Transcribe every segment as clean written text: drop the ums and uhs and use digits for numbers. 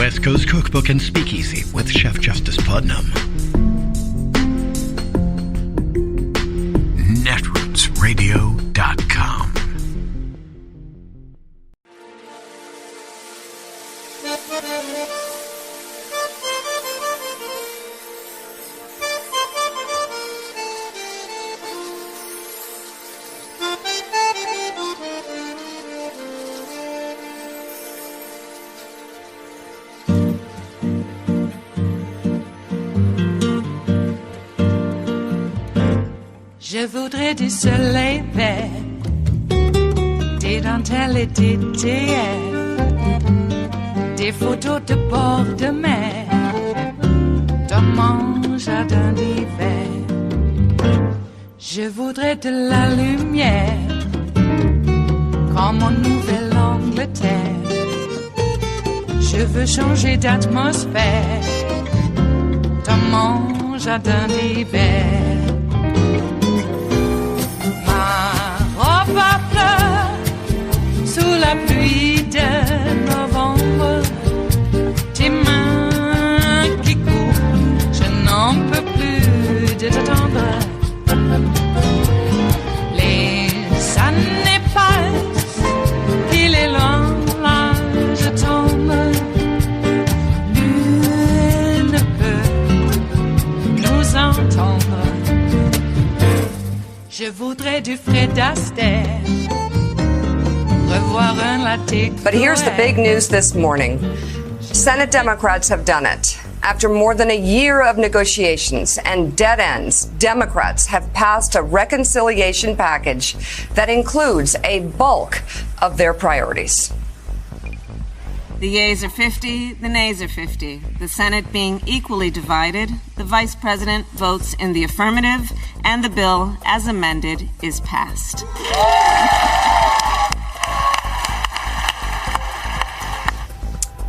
West Coast Cookbook and Speakeasy with Chef Justice Putnam. Netrootsradio.com. Je voudrais du soleil vert, des dentelles et des théières, des photos de bord de mer, dans mon jardin d'hiver. Je voudrais de la lumière, comme en Nouvelle-Angleterre. Je veux changer d'atmosphère, dans mon jardin d'hiver. Ma fleur sous la pluie de novembre, tes mains qui courent, je n'en peux plus de t'attendre. Les années passent, il est loin, là je tombe. Nul ne peut nous entendre. Je voudrais du Fred Astaire, revoir un latte. But here's the big news this morning. Senate Democrats have done it. After more than a year of negotiations and dead ends, Democrats have passed a reconciliation package that includes a bulk of their priorities. The yeas are 50, the nays are 50. The Senate being equally divided, the Vice President votes in the affirmative, and the bill, as amended, is passed.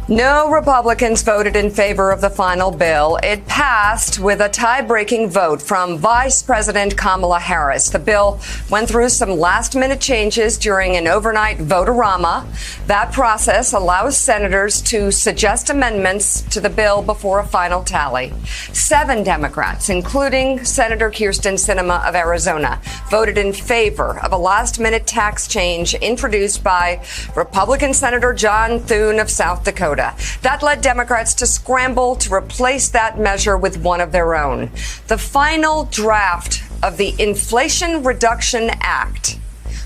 No Republicans voted in favor of the final bill. It passed with a tie-breaking vote from Vice President Kamala Harris. The bill went through some last-minute changes during an overnight vote-a-rama. That process allows senators to suggest amendments to the bill before a final tally. 7 Democrats, including Senator Kyrsten Sinema of Arizona, voted in favor of a last-minute tax change introduced by Republican Senator John Thune of South Dakota. That led Democrats to scramble to replace that measure with one of their own. The final draft of the Inflation Reduction Act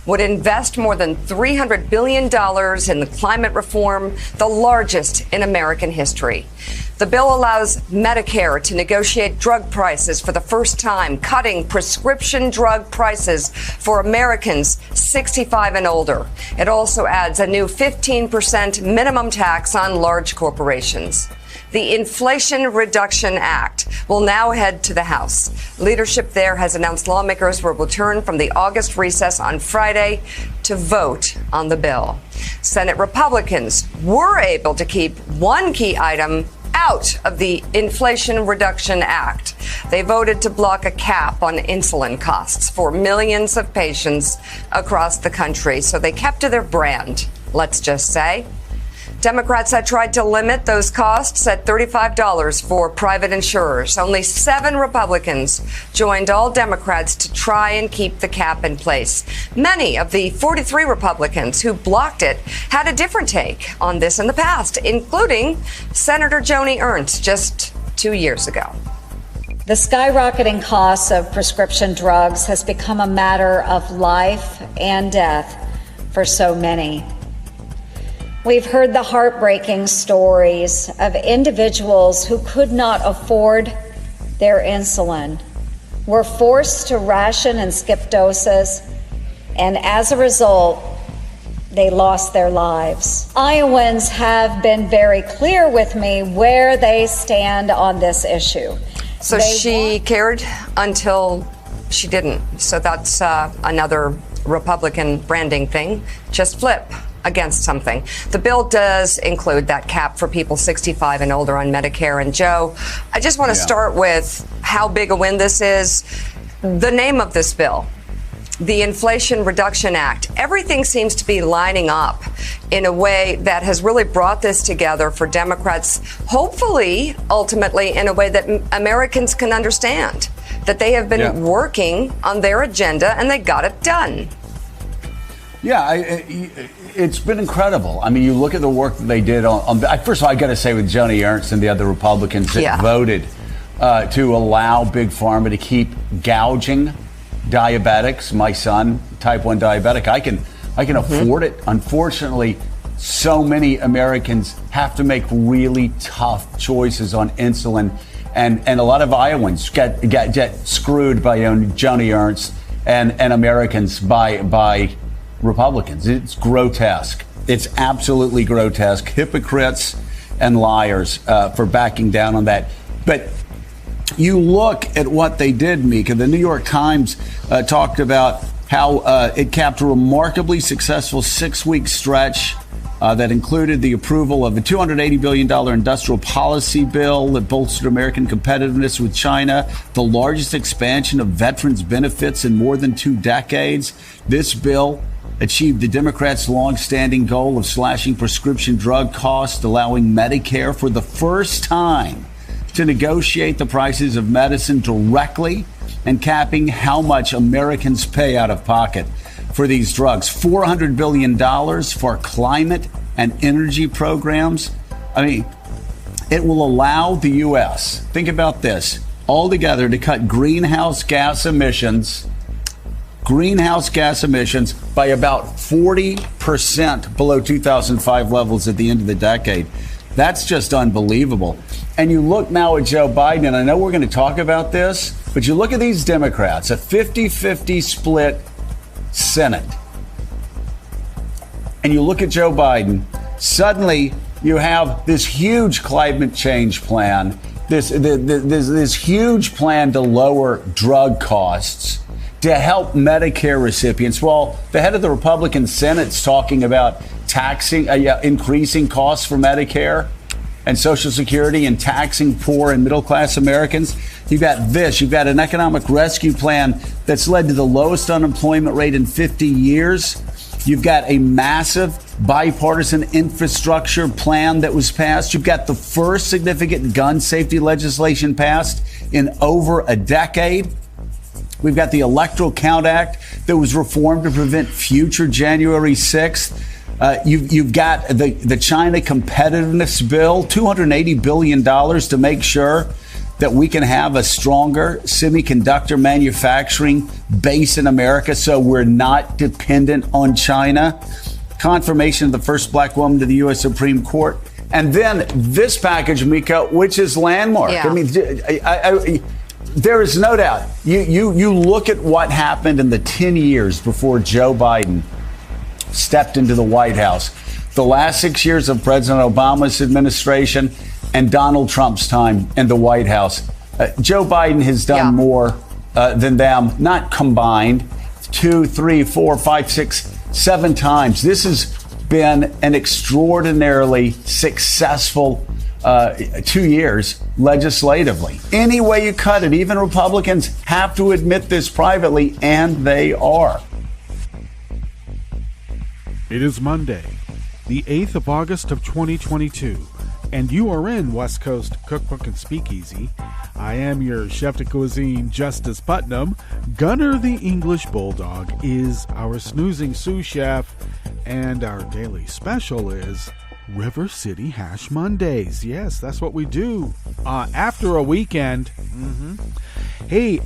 would invest more than $300 billion in the climate reform, the largest in American history. The bill allows Medicare to negotiate drug prices for the first time, cutting prescription drug prices for Americans 65 and older. It also adds a new 15% minimum tax on large corporations. The Inflation Reduction Act will now head to the House. Leadership there has announced lawmakers will return from the August recess on Friday to vote on the bill. Senate Republicans were able to keep one key item out of the Inflation Reduction Act. They voted to block a cap on insulin costs for millions of patients across the country. So they kept to their brand, let's just say. Democrats had tried to limit those costs at $35 for private insurers. Only 7 Republicans joined all Democrats to try and keep the cap in place. Many of the 43 Republicans who blocked it had a different take on this in the past, including Senator Joni Ernst just 2 years ago. The skyrocketing costs of prescription drugs has become a matter of life and death for so many. We've heard the heartbreaking stories of individuals who could not afford their insulin, were forced to ration and skip doses, and as a result, they lost their lives. Iowans have been very clear with me where they stand on this issue. So she cared until she didn't. So that's another Republican branding thing. Just flip against something. The bill does include that cap for people 65 and older on Medicare. And Joe, I just want to start with how big a win this is. The name of this bill, the Inflation Reduction Act, everything seems to be lining up in a way that has really brought this together for Democrats, hopefully, ultimately, in a way that Americans can understand, that they have been working on their agenda and they got it done. Yeah, it's been incredible. I mean, you look at the work that they did on first of all, I got to say with Joni Ernst and the other Republicans that voted to allow Big Pharma to keep gouging diabetics. My son, type 1 diabetic, I can afford it. Unfortunately, so many Americans have to make really tough choices on insulin, and a lot of Iowans get screwed by Joni Ernst and Americans by Republicans. It's grotesque. It's absolutely grotesque. Hypocrites and liars for backing down on that. But you look at what they did, Mika. The New York Times talked about how it capped a remarkably successful 6-week stretch that included the approval of a $280 billion industrial policy bill that bolstered American competitiveness with China, the largest expansion of veterans' benefits in more than 2 decades. This bill achieved the Democrats' longstanding goal of slashing prescription drug costs, allowing Medicare for the first time to negotiate the prices of medicine directly and capping how much Americans pay out of pocket for these drugs. $400 billion for climate and energy programs. I mean, it will allow the U.S., think about this, altogether to cut greenhouse gas emissions by about 40% below 2005 levels at the end of the decade. That's just unbelievable. And you look now at Joe Biden, and I know we're going to talk about this, but you look at these Democrats, a 50-50 split Senate. And you look at Joe Biden, suddenly you have this huge climate change plan, this huge plan to lower drug costs, to help Medicare recipients. Well, the head of the Republican Senate's talking about increasing costs for Medicare and Social Security and taxing poor and middle-class Americans. You've got this. You've got an economic rescue plan that's led to the lowest unemployment rate in 50 years. You've got a massive bipartisan infrastructure plan that was passed. You've got the first significant gun safety legislation passed in over a decade. We've got the Electoral Count Act that was reformed to prevent future January 6th. You've got the China competitiveness bill, $280 billion to make sure that we can have a stronger semiconductor manufacturing base in America so we're not dependent on China. Confirmation of the first black woman to the U.S. Supreme Court. And then this package, Mika, which is landmark. Yeah. I mean, there is no doubt. You look at what happened in the 10 years before Joe Biden stepped into the White House. The last 6 years of President Obama's administration and Donald Trump's time in the White House. Joe Biden has done more than them, not combined, 2, 3, 4, 5, 6, 7 times. This has been an extraordinarily successful 2 years legislatively. Any way you cut it, even Republicans have to admit this privately, and they are. It is Monday, the 8th of August of 2022, and you are in West Coast Cookbook and Speakeasy. I am your chef de cuisine, Justice Putnam. Gunner the English Bulldog is our snoozing sous chef, and our daily special is River City Hash Mondays. Yes, that's what we do after a weekend. Hey,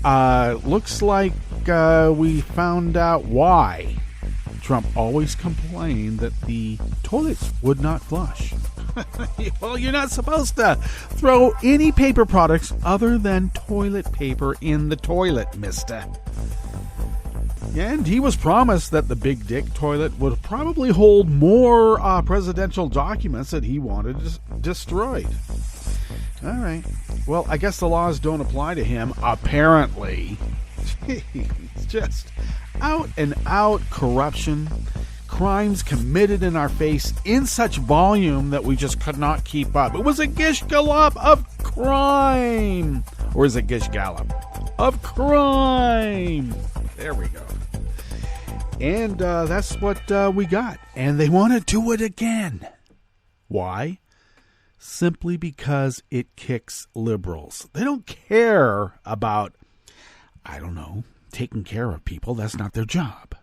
looks like we found out why Trump always complained that the toilets would not flush. Well, you're not supposed to throw any paper products other than toilet paper in the toilet, mister. And he was promised that the Big Dick toilet would probably hold more presidential documents that he wanted destroyed. All right. Well, I guess the laws don't apply to him, apparently. It's just out and out corruption, crimes committed in our face in such volume that we just could not keep up. It was a gish gallop of crime. Or is it gish gallop? Of crime. There we go. And that's what we got. And they want to do it again. Why? Simply because it kicks liberals. They don't care about, I don't know, taking care of people. That's not their job.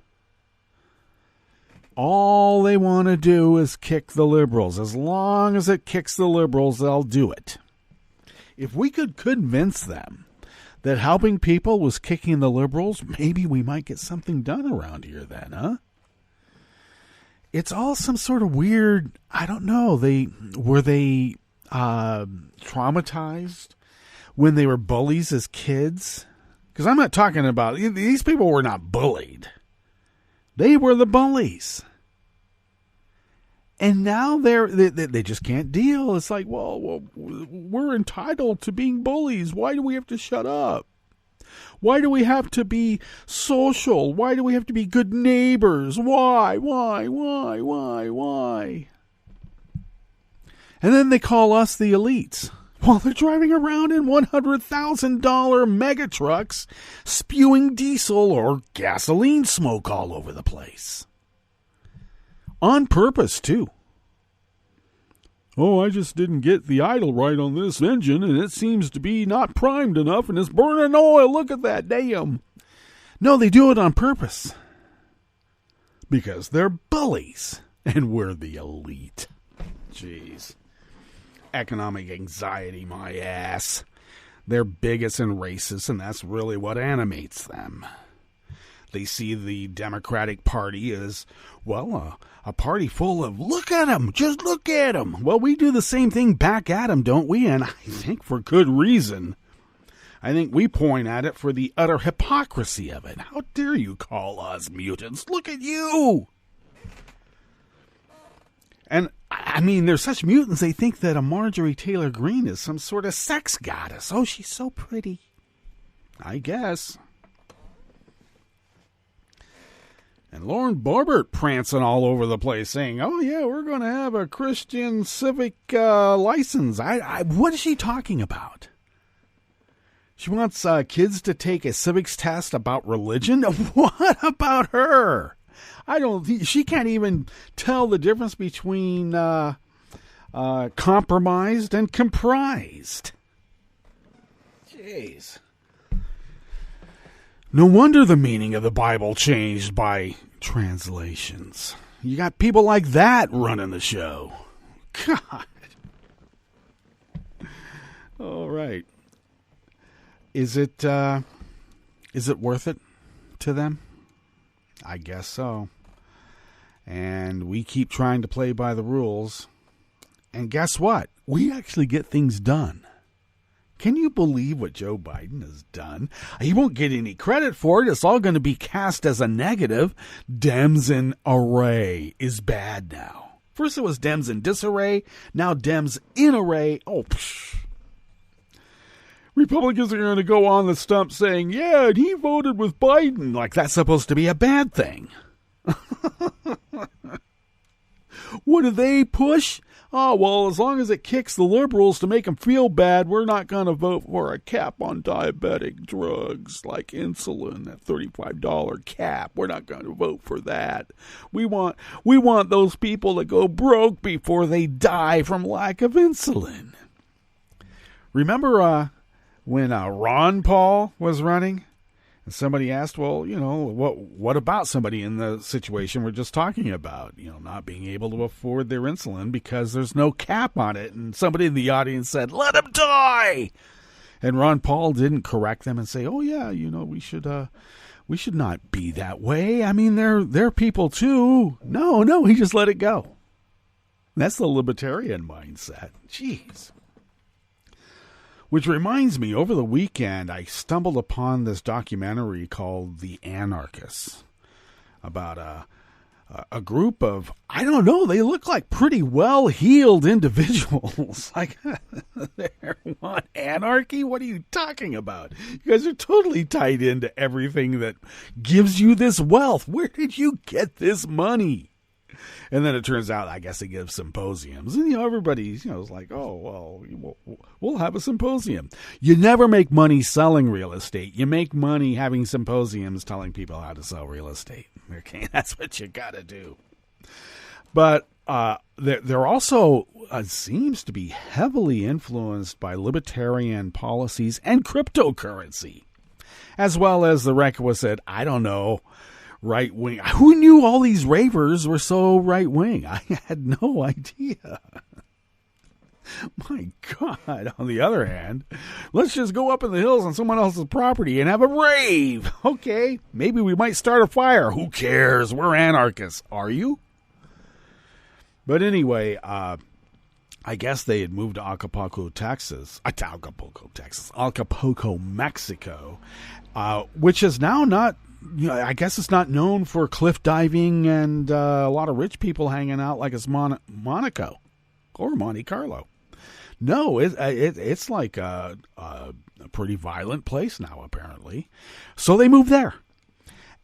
All they want to do is kick the liberals. As long as it kicks the liberals, they'll do it. If we could convince them that helping people was kicking the liberals, maybe we might get something done around here then, huh? It's all some sort of weird, I don't know, were they traumatized when they were bullies as kids? Because I'm not talking about, these people were not bullied. They were the bullies. And now they just can't deal. It's like, well, we're entitled to being bullies. Why do we have to shut up? Why do we have to be social? Why do we have to be good neighbors? Why? And then they call us the elites. Well, they're driving around in $100,000 mega trucks, spewing diesel or gasoline smoke all over the place. On purpose, too. Oh, I just didn't get the idle right on this engine, and it seems to be not primed enough, and it's burning oil. Look at that, damn. No, they do it on purpose. Because they're bullies, and we're the elite. Jeez. Economic anxiety, my ass. They're bigots and racists, and that's really what animates them. They see the Democratic Party as, well, a party full of, look at them, just look at them. Well, we do the same thing back at them, don't we? And I think for good reason. I think we point at it for the utter hypocrisy of it. How dare you call us mutants? Look at you! And, I mean, they're such mutants, they think that a Marjorie Taylor Greene is some sort of sex goddess. Oh, she's so pretty. I guess. And Lauren Boebert prancing all over the place saying, oh, yeah, we're going to have a Christian civic license. What is she talking about? She wants kids to take a civics test about religion? What about her? She can't even tell the difference between compromised and comprised. Jeez. No wonder the meaning of the Bible changed by translations. You got people like that running the show. God. All right. Is it worth it to them? I guess so. And we keep trying to play by the rules. And guess what? We actually get things done. Can you believe what Joe Biden has done? He won't get any credit for it. It's all going to be cast as a negative. Dems in array is bad now. First it was Dems in disarray. Now Dems in array. Oh, psh. Republicans are going to go on the stump saying, yeah, he voted with Biden. Like that's supposed to be a bad thing. What do they push? Oh, well, as long as it kicks the liberals to make them feel bad, we're not going to vote for a cap on diabetic drugs like insulin, that $35 cap. We're not going to vote for that. We want those people to go broke before they die from lack of insulin. Remember when Ron Paul was running? And somebody asked, well, you know, what about somebody in the situation we're just talking about, you know, not being able to afford their insulin because there's no cap on it? And somebody in the audience said, let him die. And Ron Paul didn't correct them and say, oh, yeah, you know, we should not be that way. I mean, they're people, too. No, he just let it go. That's the libertarian mindset. Jeez. Which reminds me, over the weekend, I stumbled upon this documentary called The Anarchists about a group of, I don't know, they look like pretty well-heeled individuals. Like, they want anarchy? What are you talking about? You guys are totally tied into everything that gives you this wealth. Where did you get this money? And then it turns out, I guess they give symposiums. And, you know, everybody's, you know, is like, oh, well, we'll have a symposium. You never make money selling real estate. You make money having symposiums telling people how to sell real estate. Okay, that's what you got to do. But they're also seems to be heavily influenced by libertarian policies and cryptocurrency, as well as the requisite, I don't know, right wing. Who knew all these ravers were so right wing? I had no idea. My God. On the other hand, let's just go up in the hills on someone else's property and have a rave. Okay, maybe we might start a fire. Who cares? We're anarchists. Are you? But anyway, I guess they had moved to Acapulco, Mexico, which is now not, I guess it's not known for cliff diving and a lot of rich people hanging out like it's Monaco or Monte Carlo. No, it's like a pretty violent place now, apparently. So they moved there.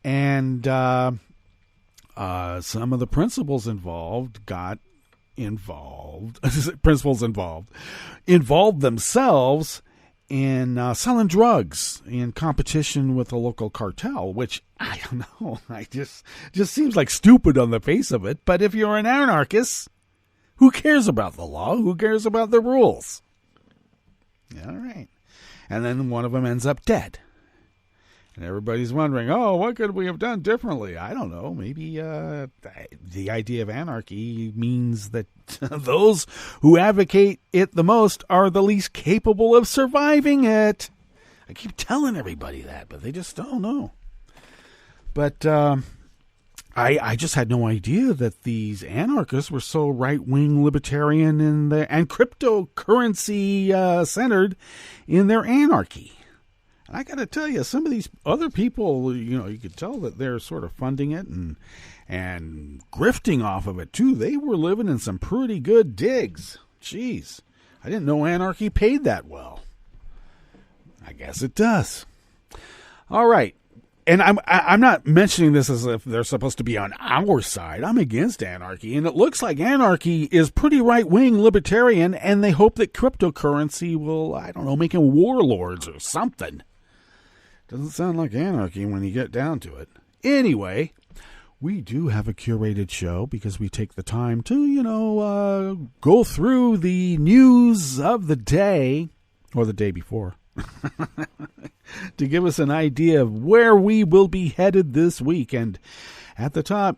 And some of the principals involved themselves in selling drugs in competition with the local cartel, which I don't know. I just seems like stupid on the face of it. But if you're an anarchist, who cares about the law? Who cares about the rules? All right. And then one of them ends up dead. And everybody's wondering, oh, what could we have done differently? I don't know. Maybe the idea of anarchy means that those who advocate it the most are the least capable of surviving it. I keep telling everybody that, but they just don't know. But I just had no idea that these anarchists were so right-wing libertarian and cryptocurrency centered in their anarchy. And I got to tell you, some of these other people, you could tell that they're sort of funding it and grifting off of it too. They were living in some pretty good digs. Jeez, I didn't know anarchy paid that well. I guess it does. All right. And I'm not mentioning this as if they're supposed to be on our side. I'm against anarchy, and it looks like anarchy is pretty right-wing libertarian, and they hope that cryptocurrency will, I don't know, make them warlords or something. Doesn't sound like anarchy when you get down to it. Anyway, we do have a curated show because we take the time to, go through the news of the day, or the day before, to give us an idea of where we will be headed this week. And at the top,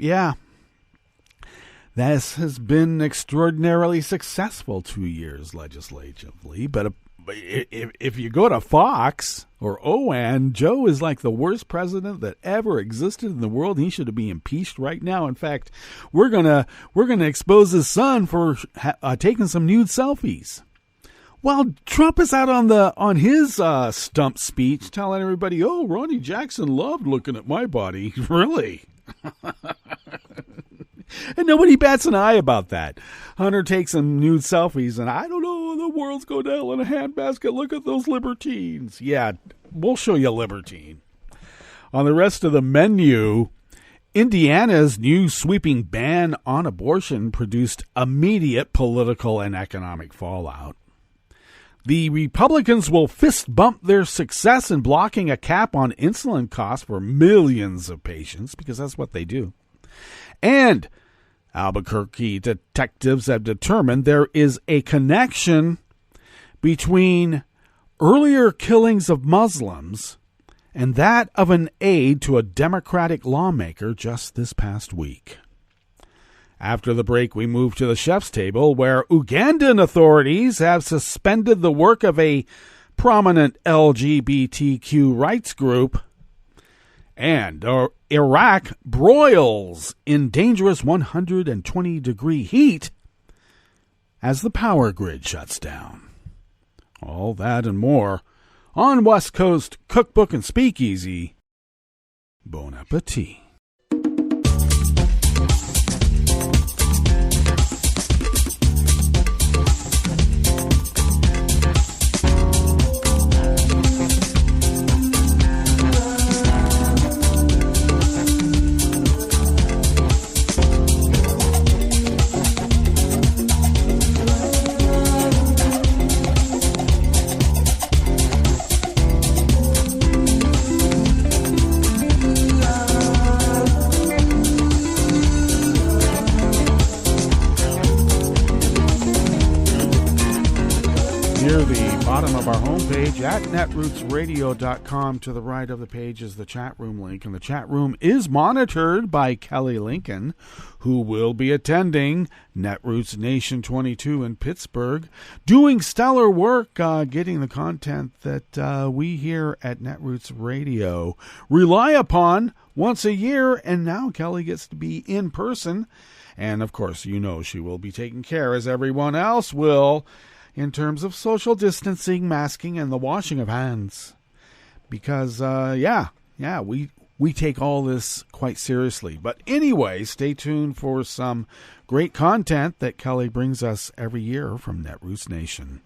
this has been extraordinarily successful 2 years legislatively. But if you go to Fox or OAN, Joe is like the worst president that ever existed in the world. He should be impeached right now. In fact, we're gonna expose his son for taking some nude selfies. While Trump is out on his stump speech telling everybody, oh, Ronnie Jackson loved looking at my body. Really? And nobody bats an eye about that. Hunter takes some nude selfies, and I don't know, the world's going down in a handbasket. Look at those libertines. Yeah, we'll show you a libertine. On the rest of the menu, Indiana's new sweeping ban on abortion produced immediate political and economic fallout. The Republicans will fist bump their success in blocking a cap on insulin costs for millions of patients, because that's what they do. And Albuquerque detectives have determined there is a connection between earlier killings of Muslims and that of an aide to a Democratic lawmaker just this past week. After the break, we move to the chef's table, where Ugandan authorities have suspended the work of a prominent LGBTQ rights group, and Iraq broils in dangerous 120-degree heat as the power grid shuts down. All that and more on West Coast Cookbook and Speakeasy. Bon appetit. the bottom of our homepage at netrootsradio.com. To the right of the page is the chat room link, and the chat room is monitored by Kelly Lincoln, who will be attending Netroots Nation 22 in Pittsburgh, doing stellar work, getting the content that we here at Netroots Radio rely upon once a year, and now Kelly gets to be in person. And, of course, you know she will be taking care, as everyone else will, in terms of social distancing, masking, and the washing of hands. Because, we take all this quite seriously. But anyway, stay tuned for some great content that Kelly brings us every year from Netroots Nation.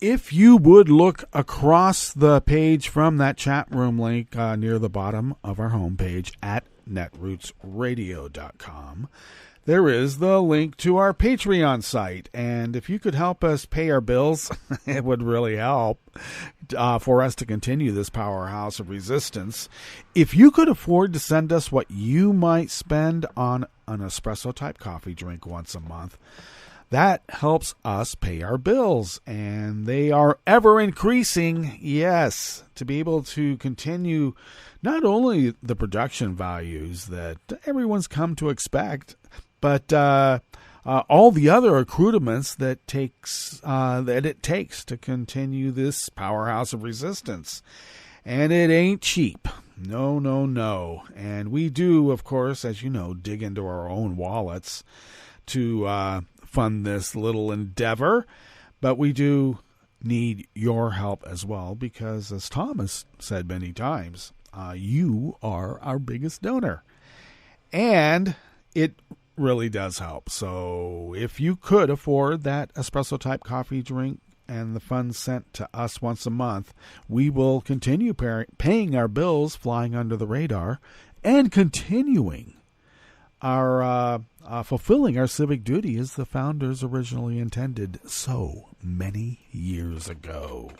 If you would look across the page from that chat room link near the bottom of our homepage at netrootsradio.com, there is the link to our Patreon site. And if you could help us pay our bills, it would really help for us to continue this powerhouse of resistance. If you could afford to send us what you might spend on an espresso-type coffee drink once a month, that helps us pay our bills. And they are ever increasing, yes, to be able to continue not only the production values that everyone's come to expect, but all the other accoutrements that it takes to continue this powerhouse of resistance. And it ain't cheap. No, no, no. And we do, of course, as you know, dig into our own wallets to fund this little endeavor. But we do need your help as well, because as Thomas said many times, you are our biggest donor. And it really does help. So if you could afford that espresso type coffee drink and the funds sent to us once a month, we will continue paying our bills, flying under the radar, and continuing our fulfilling our civic duty as the founders originally intended so many years ago.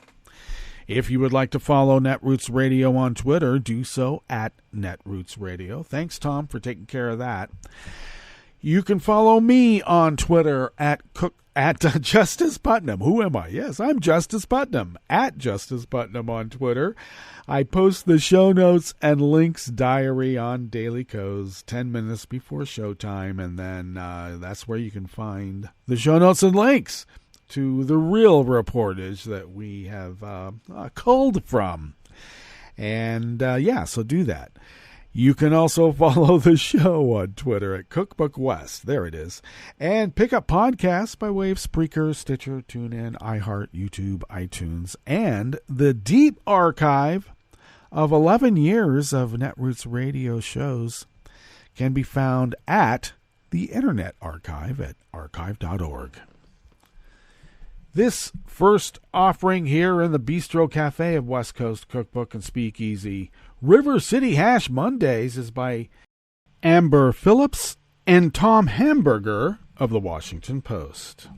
If you would like to follow Netroots Radio on Twitter, do so at Netroots Radio. Thanks, Tom, for taking care of that. You can follow me on Twitter at Justice Putnam. Who am I? Yes, I'm Justice Putnam, at Justice Putnam on Twitter. I post the show notes and links diary on Daily Co's 10 minutes before showtime, and then that's where you can find the show notes and links to the real reportage that we have culled from. And so do that. You can also follow the show on Twitter at Cookbook West. There it is. And pick up podcasts by way of Spreaker, Stitcher, TuneIn, iHeart, YouTube, iTunes, and the deep archive of 11 years of Netroots Radio shows can be found at the Internet Archive at archive.org. This first offering here in the Bistro Cafe of West Coast Cookbook and Speakeasy, River City Hash Mondays, is by Amber Phillips and Tom Hamburger of the Washington Post.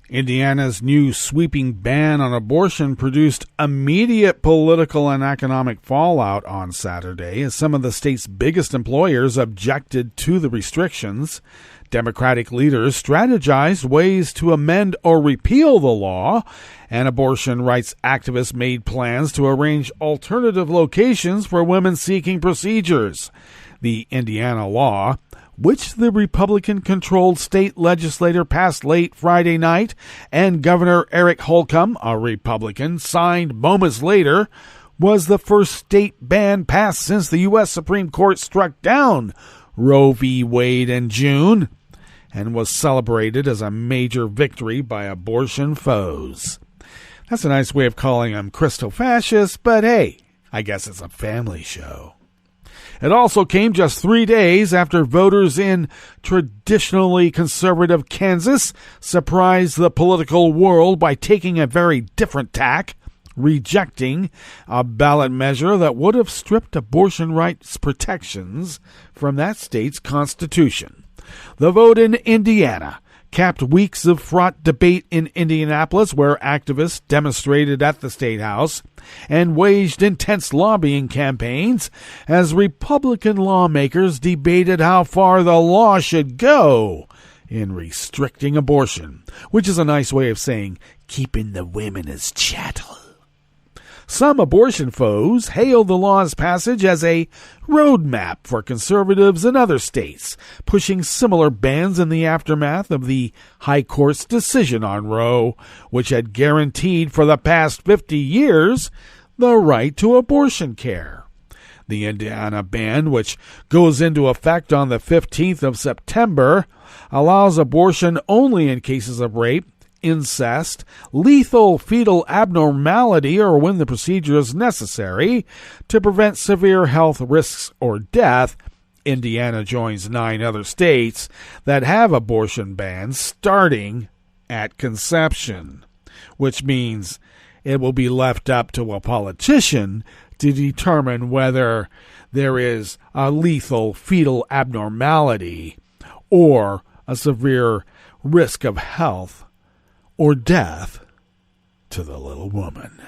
Indiana's new sweeping ban on abortion produced immediate political and economic fallout on Saturday as some of the state's biggest employers objected to the restrictions. Democratic leaders strategized ways to amend or repeal the law, and abortion rights activists made plans to arrange alternative locations for women seeking procedures. The Indiana law, which the Republican-controlled state legislature passed late Friday night, and Governor Eric Holcomb, a Republican, signed moments later, was the first state ban passed since the U.S. Supreme Court struck down Roe v. Wade in June, and was celebrated as a major victory by abortion foes. That's a nice way of calling them Christo-fascists, but hey, I guess it's a family show. It also came just 3 days after voters in traditionally conservative Kansas surprised the political world by taking a very different tack, rejecting a ballot measure that would have stripped abortion rights protections from that state's constitution. The vote in Indiana capped weeks of fraught debate in Indianapolis, where activists demonstrated at the State House and waged intense lobbying campaigns as Republican lawmakers debated how far the law should go in restricting abortion, which is a nice way of saying keeping the women as chattel. Some abortion foes hail the law's passage as a roadmap for conservatives in other states, pushing similar bans in the aftermath of the High Court's decision on Roe, which had guaranteed for the past 50 years the right to abortion care. The Indiana ban, which goes into effect on the 15th of September, allows abortion only in cases of rape, incest, lethal fetal abnormality, or when the procedure is necessary to prevent severe health risks or death. Indiana joins 9 other states that have abortion bans starting at conception, which means it will be left up to a politician to determine whether there is a lethal fetal abnormality or a severe risk of health or death to the little woman.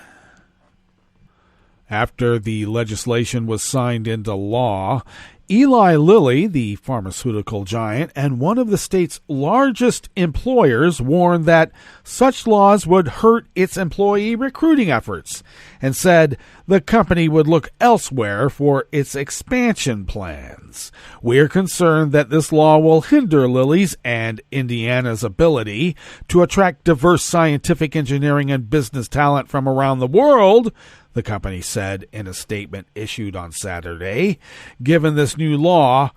After the legislation was signed into law, Eli Lilly, the pharmaceutical giant and one of the state's largest employers, warned that such laws would hurt its employee recruiting efforts and said the company would look elsewhere for its expansion plans. We're concerned that this law will hinder Lilly's and Indiana's ability to attract diverse scientific, engineering, and business talent from around the world, the company said in a statement issued on Saturday. Given this new law,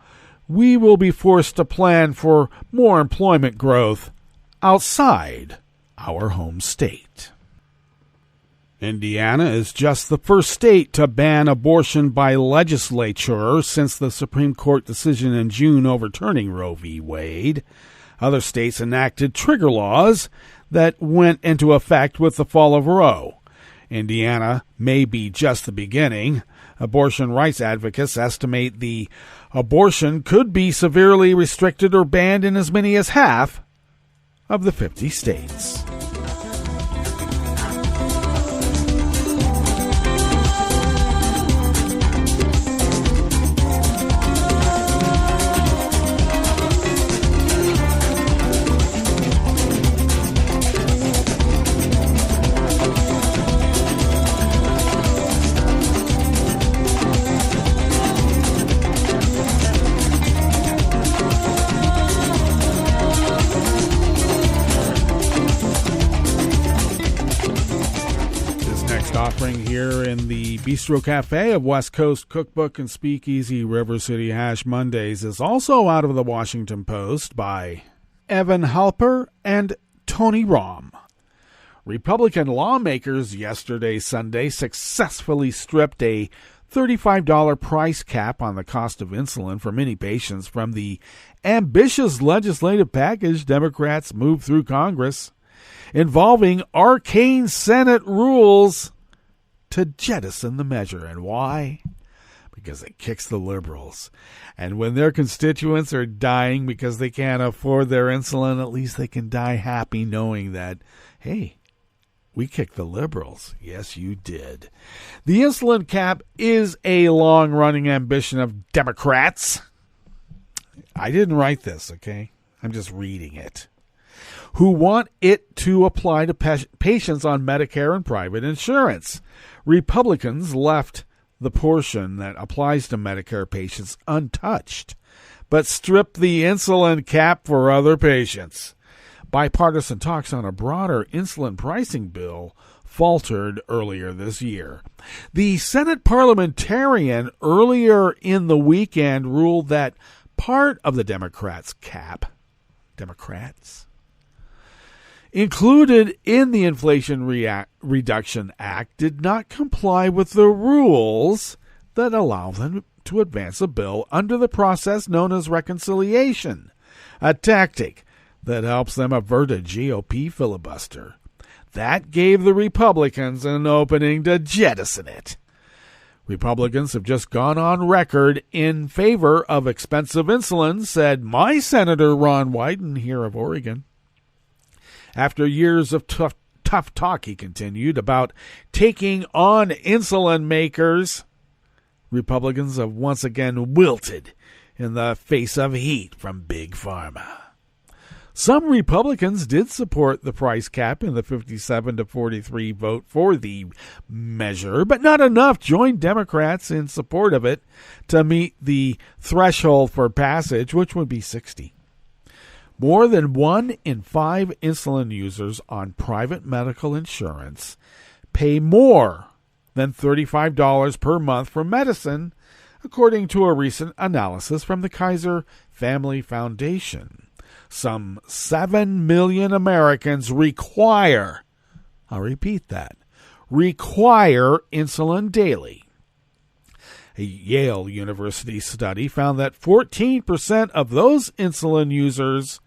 we will be forced to plan for more employment growth outside our home state. Indiana is just the first state to ban abortion by legislature since the Supreme Court decision in June overturning Roe v. Wade. Other states enacted trigger laws that went into effect with the fall of Roe. Indiana may be just the beginning. Abortion rights advocates estimate the abortion could be severely restricted or banned in as many as half of the 50 states. Offering here in the Bistro Cafe of West Coast Cookbook and Speakeasy River City Hash Mondays is also out of the Washington Post by Evan Halper and Tony Rahm. Republican lawmakers yesterday, Sunday, successfully stripped a $35 price cap on the cost of insulin for many patients from the ambitious legislative package Democrats moved through Congress, involving arcane Senate rules to jettison the measure. And why? Because it kicks the liberals. And when their constituents are dying because they can't afford their insulin, at least they can die happy knowing that, hey, we kicked the liberals. Yes, you did. The insulin cap is a long-running ambition of Democrats. I didn't write this, okay? I'm just reading it. Who want it to apply to patients on Medicare and private insurance. Republicans left the portion that applies to Medicare patients untouched, but stripped the insulin cap for other patients. Bipartisan talks on a broader insulin pricing bill faltered earlier this year. The Senate parliamentarian earlier in the weekend ruled that part of the Democrats' included in the Inflation Reduction Act did not comply with the rules that allow them to advance a bill under the process known as reconciliation, a tactic that helps them avert a GOP filibuster. That gave the Republicans an opening to jettison it. Republicans have just gone on record in favor of expensive insulin, said my Senator Ron Wyden here of Oregon. After years of tough talk, he continued, about taking on insulin makers, Republicans have once again wilted in the face of heat from Big Pharma. Some Republicans did support the price cap in the 57 to 43 vote for the measure, but not enough joined Democrats in support of it to meet the threshold for passage, which would be 60. More than 1 in 5 insulin users on private medical insurance pay more than $35 per month for medicine, according to a recent analysis from the Kaiser Family Foundation. Some 7 million Americans require, I'll repeat that, require insulin daily. A Yale University study found that 14% of those insulin users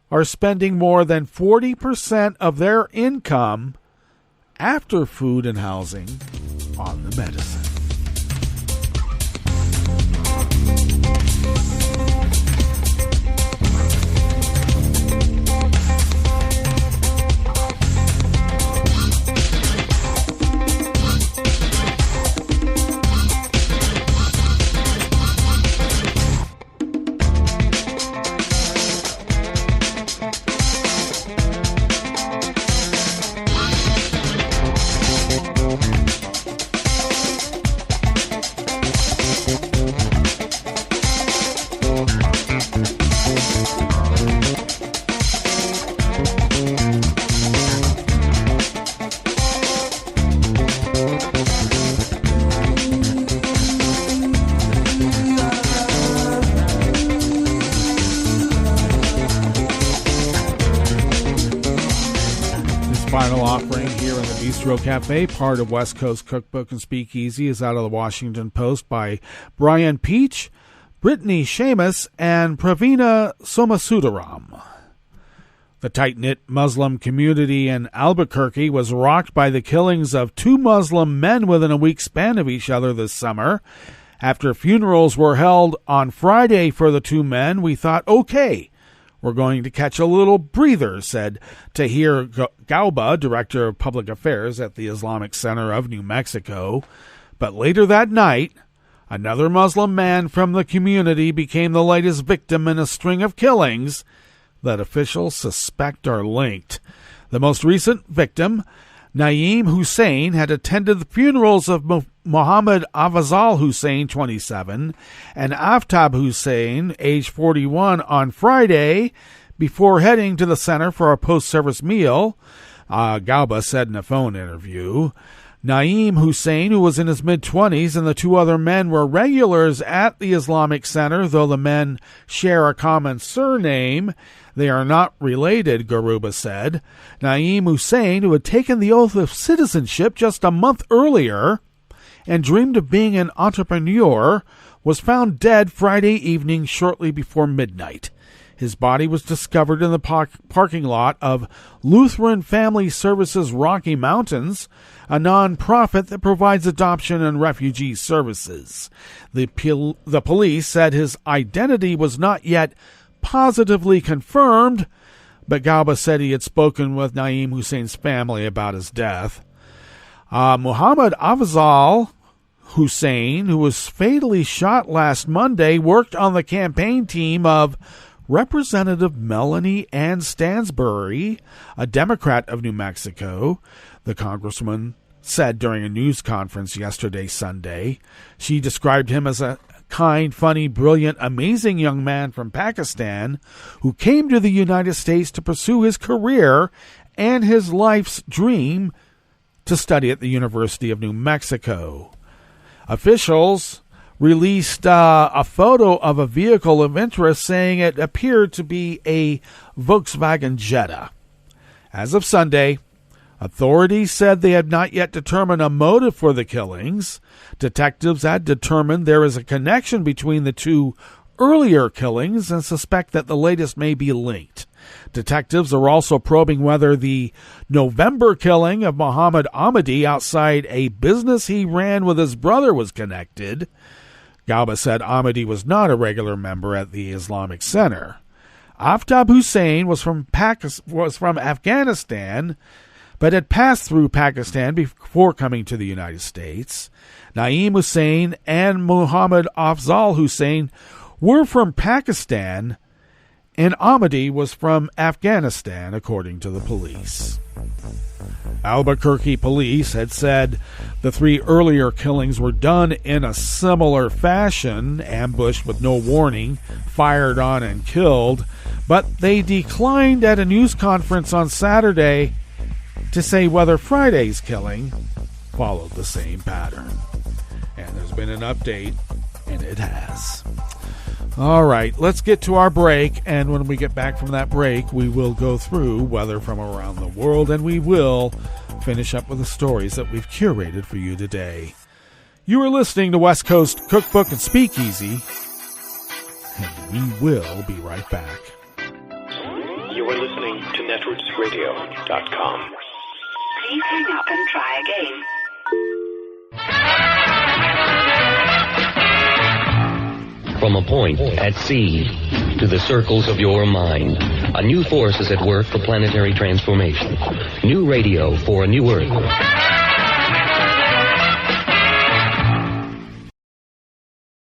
are spending more than 40% of their income after food and housing on the medicine. Final offering here in the Bistro Cafe, part of West Coast Cookbook and Speakeasy, is out of the Washington Post by Brian Peach, Brittany Seamus, and Pravina Somasundaram. The tight-knit Muslim community in Albuquerque was rocked by the killings of 2 Muslim men within a week's span of each other this summer. After funerals were held on Friday for the 2 men, we thought, okay, we're going to catch a little breather, said Tahir Gauba, Director of Public Affairs at the Islamic Center of New Mexico. But later that night, another Muslim man from the community became the latest victim in a string of killings that officials suspect are linked. The most recent victim, Naeem Hussein, had attended the funerals of Mohammed Afzal Hussein, 27, and Aftab Hussein, age 41, on Friday before heading to the center for a post-service meal, Gauba said in a phone interview. Naeem Hussein, who was in his mid-20s, and the 2 other men were regulars at the Islamic Center, though the men share a common surname. They are not related, Garuba said. Naeem Hussein, who had taken the oath of citizenship just a month earlier and dreamed of being an entrepreneur, was found dead Friday evening shortly before midnight. His body was discovered in the parking lot of Lutheran Family Services Rocky Mountains, a nonprofit that provides adoption and refugee services. The police said his identity was not yet positively confirmed, but Gauba said he had spoken with Naeem Hussein's family about his death. Mohammed Afzal Hussein, who was fatally shot last Monday, worked on the campaign team of Representative Melanie Ann Stansbury, a Democrat of New Mexico, the congresswoman said during a news conference yesterday, Sunday. She described him as a kind, funny, brilliant, amazing young man from Pakistan who came to the United States to pursue his career and his life's dream to study at the University of New Mexico. Officials released a photo of a vehicle of interest saying it appeared to be a Volkswagen Jetta. As of Sunday, authorities said they had not yet determined a motive for the killings. Detectives had determined there is a connection between the 2 earlier killings and suspect that the latest may be linked. Detectives are also probing whether the November killing of Mohammed Ahmadi outside a business he ran with his brother was connected. Gauba said Ahmadi was not a regular member at the Islamic Center. Aftab Hussein was from Afghanistan, but had passed through Pakistan before coming to the United States. Naeem Hussein and Mohammed Afzal Hussein were from Pakistan and Ahmadi was from Afghanistan, according to the police. Albuquerque police had said the 3 earlier killings were done in a similar fashion, ambushed with no warning, fired on and killed, but they declined at a news conference on Saturday to say whether Friday's killing followed the same pattern. And there's been an update, and it has. All right, let's get to our break, and when we get back from that break, we will go through weather from around the world, and we will finish up with the stories that we've curated for you today. You are listening to West Coast Cookbook and Speakeasy, and we will be right back. You are listening to netrootsradio.com. Please hang up and try again. From a point at sea to the circles of your mind, a new force is at work for planetary transformation. New radio for a new Earth.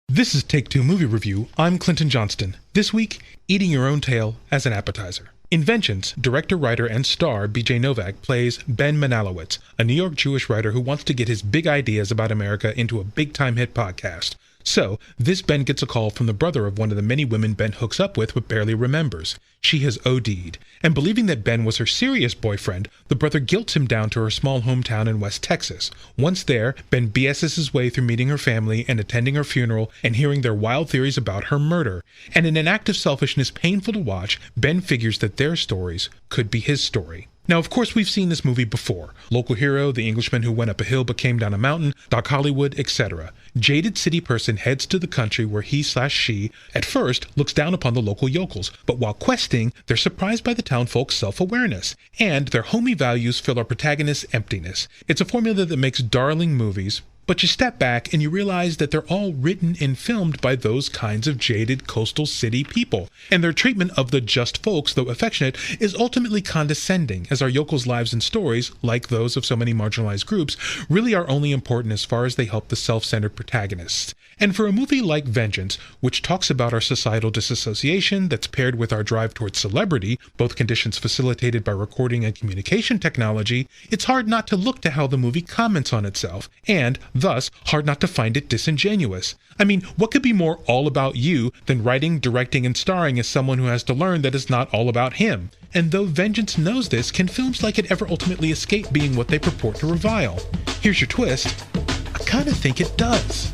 This is Take Two Movie Review. I'm Clinton Johnston. This week, eating your own tail as an appetizer. In Vengeance, director, writer, and star B.J. Novak plays Ben Manalowitz, a New York Jewish writer who wants to get his big ideas about America into a big-time hit podcast. So, this Ben gets a call from the brother of one of the many women Ben hooks up with but barely remembers. She has OD'd. And believing that Ben was her serious boyfriend, the brother guilts him down to her small hometown in West Texas. Once there, Ben BS's his way through meeting her family and attending her funeral and hearing their wild theories about her murder. And in an act of selfishness painful to watch, Ben figures that their stories could be his story. Now, of course, we've seen this movie before. Local Hero, The Englishman Who Went Up a Hill But Came Down a Mountain, Doc Hollywood, etc. Jaded city person heads to the country where he/she, at first, looks down upon the local yokels, but while questing, they're surprised by the townfolk's self-awareness, and their homey values fill our protagonist's emptiness. It's a formula that makes darling movies, but you step back and you realize that they're all written and filmed by those kinds of jaded coastal city people. And their treatment of the just folks, though affectionate, is ultimately condescending, as our yokels' lives and stories, like those of so many marginalized groups, really are only important as far as they help the self-centered protagonists. And for a movie like Vengeance, which talks about our societal disassociation that's paired with our drive towards celebrity, both conditions facilitated by recording and communication technology, it's hard not to look to how the movie comments on itself, and thus, hard not to find it disingenuous. I mean, what could be more all about you than writing, directing, and starring as someone who has to learn that it's not all about him? And though Vengeance knows this, can films like it ever ultimately escape being what they purport to revile? Here's your twist. I kind of think it does.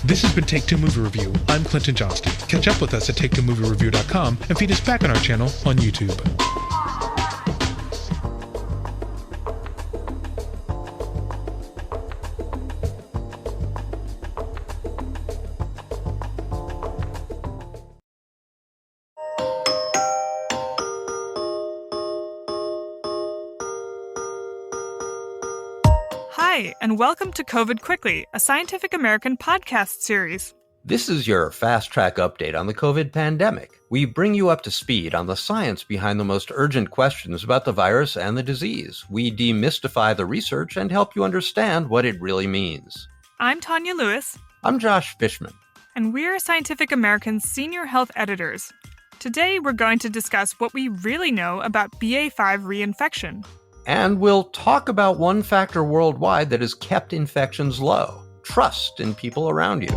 This has been Take Two Movie Review. I'm Clinton Johnston. Catch up with us at TakeTwoMovieReview.com and feed us back on our channel on YouTube. Hi, and welcome to COVID Quickly, a Scientific American podcast series. This is your fast-track update on the COVID pandemic. We bring you up to speed on the science behind the most urgent questions about the virus and the disease. We demystify the research and help you understand what it really means. I'm Tanya Lewis. I'm Josh Fishman. And we're Scientific American's senior health editors. Today, we're going to discuss what we really know about BA5 reinfection. And we'll talk about one factor worldwide that has kept infections low: trust in people around you.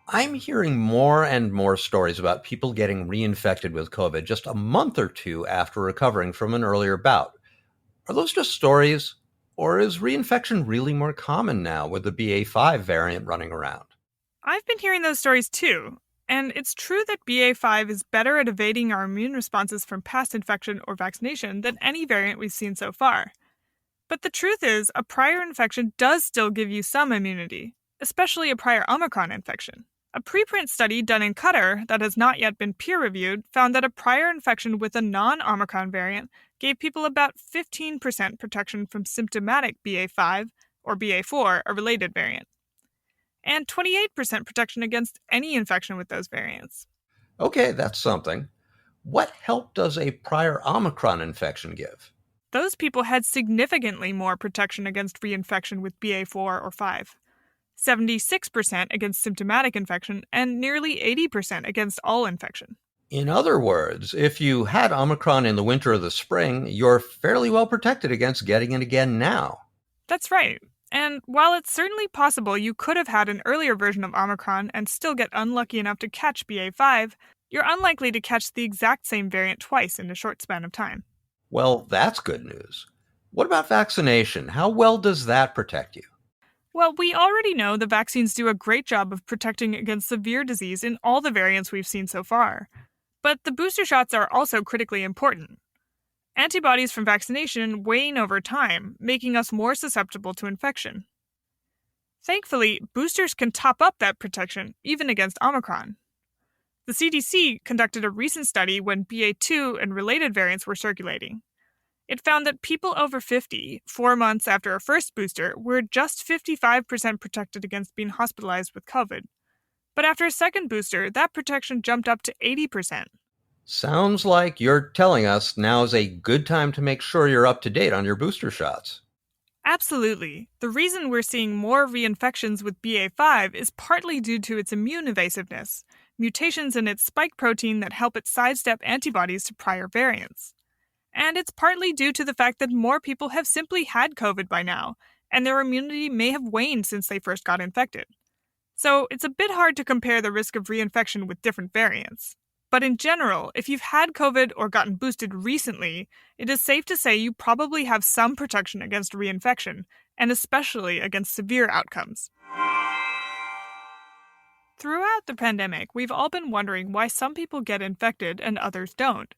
I'm hearing more and more stories about people getting reinfected with COVID just a month or two after recovering from an earlier bout. Are those just stories, or is reinfection really more common now with the BA5 variant running around? I've been hearing those stories too. And it's true that BA5 is better at evading our immune responses from past infection or vaccination than any variant we've seen so far. But the truth is, a prior infection does still give you some immunity, especially a prior Omicron infection. A preprint study done in Qatar that has not yet been peer-reviewed found that a prior infection with a non-Omicron variant gave people about 15% protection from symptomatic BA5 or BA4, a related variant, and 28% protection against any infection with those variants. Okay, that's something. What help does a prior Omicron infection give? Those people had significantly more protection against reinfection with BA4 or 5. 76% against symptomatic infection, and nearly 80% against all infection. In other words, if you had Omicron in the winter or the spring, you're fairly well protected against getting it again now. That's right. And while it's certainly possible you could have had an earlier version of Omicron and still get unlucky enough to catch BA5, you're unlikely to catch the exact same variant twice in a short span of time. Well, that's good news. What about vaccination? How well does that protect you? Well, we already know the vaccines do a great job of protecting against severe disease in all the variants we've seen so far. But the booster shots are also critically important. Antibodies from vaccination wane over time, making us more susceptible to infection. Thankfully, boosters can top up that protection, even against Omicron. The CDC conducted a recent study when BA2 and related variants were circulating. It found that people over 50, 4 months after a first booster, were just 55% protected against being hospitalized with COVID. But after a second booster, that protection jumped up to 80%. Sounds like you're telling us now's a good time to make sure you're up to date on your booster shots. Absolutely. The reason we're seeing more reinfections with BA5 is partly due to its immune evasiveness, mutations in its spike protein that help it sidestep antibodies to prior variants. And it's partly due to the fact that more people have simply had COVID by now, and their immunity may have waned since they first got infected. So it's a bit hard to compare the risk of reinfection with different variants. But in general, if you've had COVID or gotten boosted recently, it is safe to say you probably have some protection against reinfection, and especially against severe outcomes. Throughout the pandemic, we've all been wondering why some people get infected and others don't.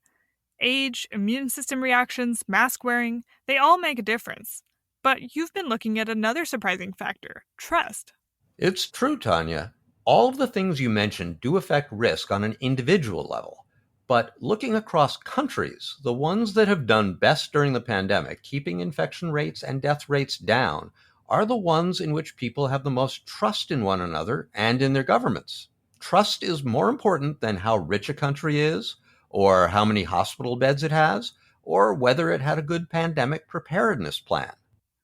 Age, immune system reactions, mask wearing, they all make a difference. But you've been looking at another surprising factor, trust. It's true, Tanya. All of the things you mentioned do affect risk on an individual level. But looking across countries, the ones that have done best during the pandemic, keeping infection rates and death rates down, are the ones in which people have the most trust in one another and in their governments. Trust is more important than how rich a country is, or how many hospital beds it has, or whether it had a good pandemic preparedness plan.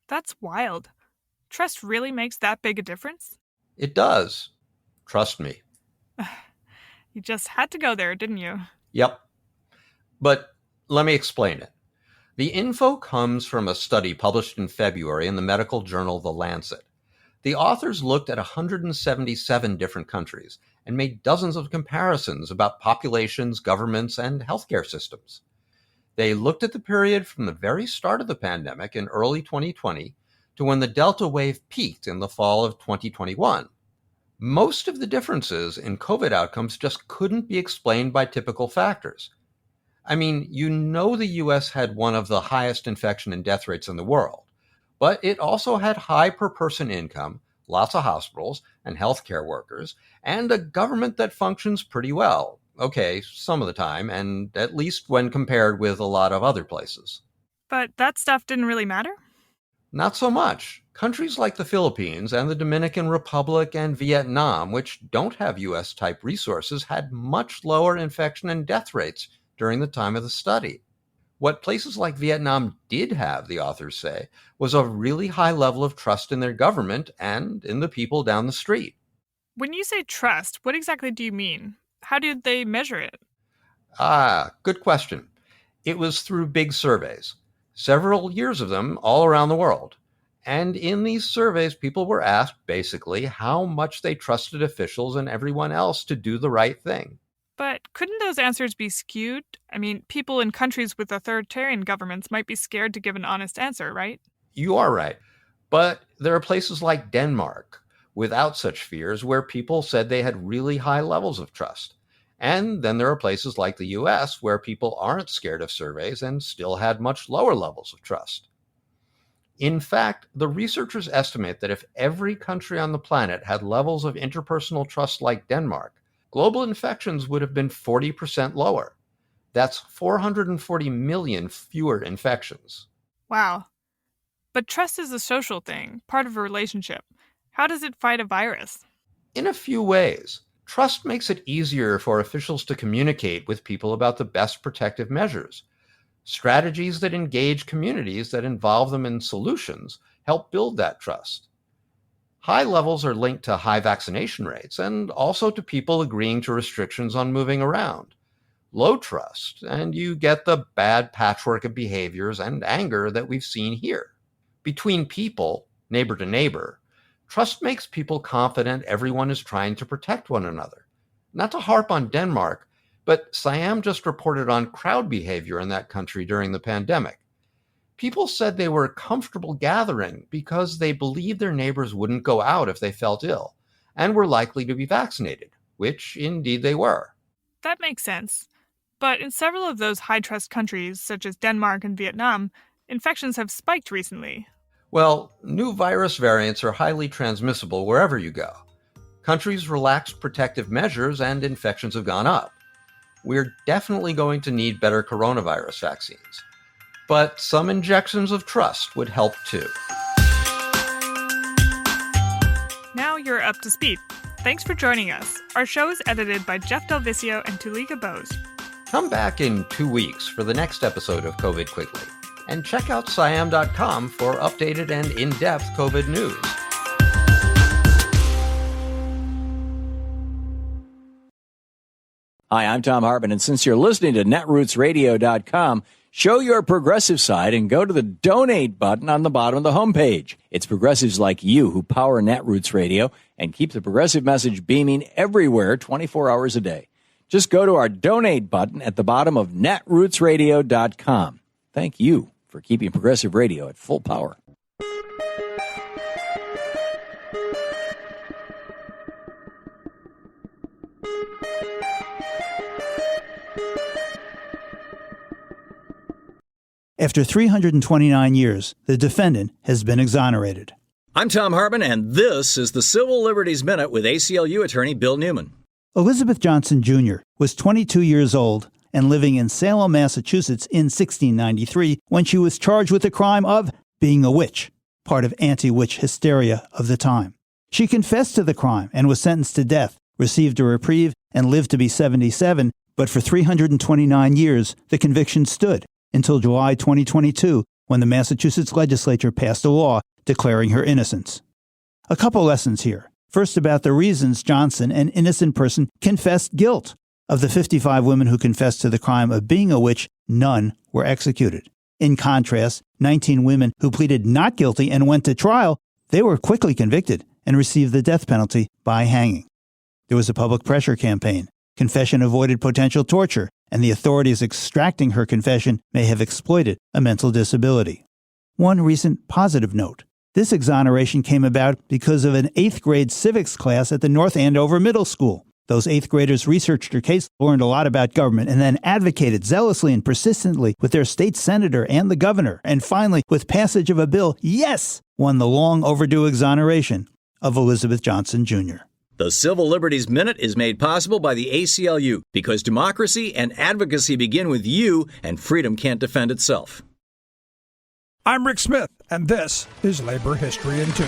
That's wild. Trust really makes that big a difference? It does. Trust me. You just had to go there, didn't you? Yep. But let me explain it. The info comes from a study published in February in the medical journal The Lancet. The authors looked at 177 different countries and made dozens of comparisons about populations, governments, and healthcare systems. They looked at the period from the very start of the pandemic in early 2020 to when the Delta wave peaked in the fall of 2021. Most of the differences in COVID outcomes just couldn't be explained by typical factors. I mean, you know the US had one of the highest infection and death rates in the world, but it also had high per-person income, lots of hospitals and healthcare workers, and a government that functions pretty well. Okay, some of the time, and at least when compared with a lot of other places. But that stuff didn't really matter? Not so much. Countries like the Philippines and the Dominican Republic and Vietnam, which don't have US-type resources, had much lower infection and death rates during the time of the study. What places like Vietnam did have, the authors say, was a really high level of trust in their government and in the people down the street. When you say trust, what exactly do you mean? How did they measure it? Good question. It was through big surveys, several years of them all around the world. And in these surveys, people were asked basically how much they trusted officials and everyone else to do the right thing. But couldn't those answers be skewed? I mean, people in countries with authoritarian governments might be scared to give an honest answer, right? You are right. But there are places like Denmark without such fears where people said they had really high levels of trust. And then there are places like the US where people aren't scared of surveys and still had much lower levels of trust. In fact, the researchers estimate that if every country on the planet had levels of interpersonal trust like Denmark, global infections would have been 40% lower. That's 440 million fewer infections. Wow. But trust is a social thing, part of a relationship. How does it fight a virus? In a few ways. Trust makes it easier for officials to communicate with people about the best protective measures. Strategies that engage communities that involve them in solutions help build that trust. High levels are linked to high vaccination rates and also to people agreeing to restrictions on moving around. Low trust, and you get the bad patchwork of behaviors and anger that we've seen here. Between people, neighbor to neighbor, trust makes people confident everyone is trying to protect one another. Not to harp on Denmark, but Siam just reported on crowd behavior in that country during the pandemic. People said they were comfortable gathering because they believed their neighbors wouldn't go out if they felt ill and were likely to be vaccinated, which indeed they were. That makes sense. But in several of those high-trust countries, such as Denmark and Vietnam, infections have spiked recently. Well, new virus variants are highly transmissible wherever you go. Countries relaxed protective measures and infections have gone up. We're definitely going to need better coronavirus vaccines. But some injections of trust would help too. Now you're up to speed. Thanks for joining us. Our show is edited by Jeff Del Vicio and Tulika Bose. Come back in 2 weeks for the next episode of COVID Quickly. And check out Siam.com for updated and in-depth COVID news. Hi, I'm Tom Hartman, and since you're listening to netrootsradio.com, show your progressive side and go to the donate button on the bottom of the homepage. It's progressives like you who power Netroots Radio and keep the progressive message beaming everywhere 24 hours a day. Just go to our donate button at the bottom of netrootsradio.com. Thank you for keeping progressive radio at full power. After 329 years, the defendant has been exonerated. I'm Tom Hartman, and this is the Civil Liberties Minute with ACLU attorney Bill Newman. Elizabeth Johnson Jr. was 22 years old and living in Salem, Massachusetts in 1693 when she was charged with the crime of being a witch, part of anti-witch hysteria of the time. She confessed to the crime and was sentenced to death, received a reprieve, and lived to be 77, but for 329 years, the conviction stood until July 2022, when the Massachusetts legislature passed a law declaring her innocence. A couple lessons here. First, about the reasons Johnson, an innocent person, confessed guilt. Of the 55 women who confessed to the crime of being a witch, none were executed. In contrast, 19 women who pleaded not guilty and went to trial, they were quickly convicted and received the death penalty by hanging. There was a public pressure campaign. Confession avoided potential torture, and the authorities extracting her confession may have exploited a mental disability. One recent positive note. This exoneration came about because of an 8th grade civics class at the North Andover Middle School. Those 8th graders researched her case, learned a lot about government, and then advocated zealously and persistently with their state senator and the governor, and finally, with passage of a bill, won the long overdue exoneration of Elizabeth Johnson Jr. The Civil Liberties Minute is made possible by the ACLU because democracy and advocacy begin with you, and freedom can't defend itself. I'm Rick Smith, and this is Labor History in 2.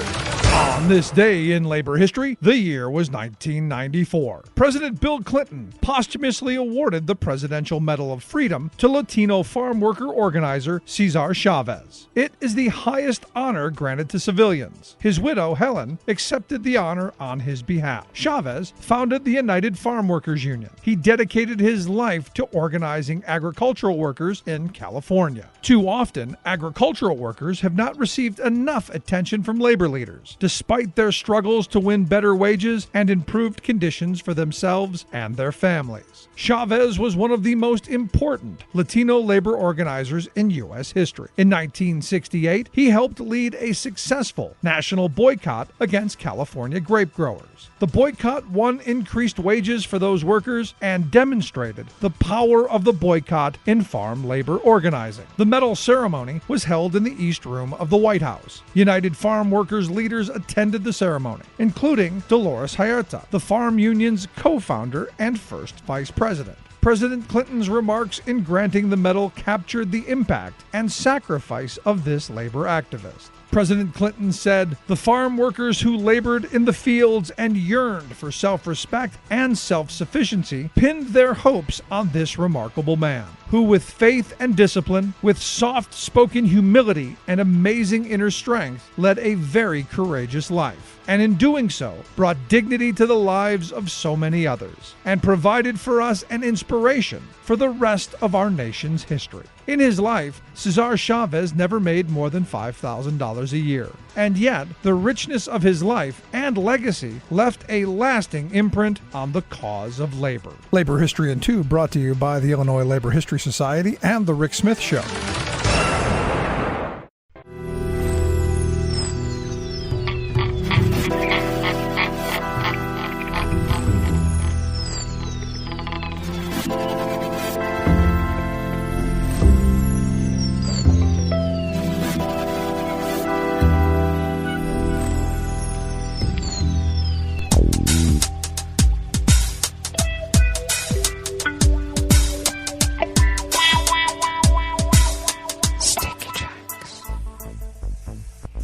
On this day in labor history, the year was 1994. President Bill Clinton posthumously awarded the Presidential Medal of Freedom to Latino farm worker organizer Cesar Chavez. It is the highest honor granted to civilians. His widow, Helen, accepted the honor on his behalf. Chavez founded the United Farm Workers Union. He dedicated his life to organizing agricultural workers in California. Too often, agricultural workers have not received enough attention from labor leaders, despite their struggles to win better wages and improved conditions for themselves and their families. Chavez was one of the most important Latino labor organizers in U.S. history. In 1968, he helped lead a successful national boycott against California grape growers. The boycott won increased wages for those workers and demonstrated the power of the boycott in farm labor organizing. The medal ceremony was held in the East Room of the White House. United Farm Workers leaders attended the ceremony, including Dolores Huerta, the farm union's co-founder and first vice president. President Clinton's remarks in granting the medal captured the impact and sacrifice of this labor activist. President Clinton said, "The farm workers who labored in the fields and yearned for self-respect and self-sufficiency pinned their hopes on this remarkable man, who with faith and discipline, with soft-spoken humility and amazing inner strength, led a very courageous life, and in doing so, brought dignity to the lives of so many others, and provided for us an inspiration for the rest of our nation's history. In his life, Cesar Chavez never made more than $5,000 a year, and yet the richness of his life and legacy left a lasting imprint on the cause of labor. Labor History in 2 brought to you by the Illinois Labor History Society and The Rick Smith Show.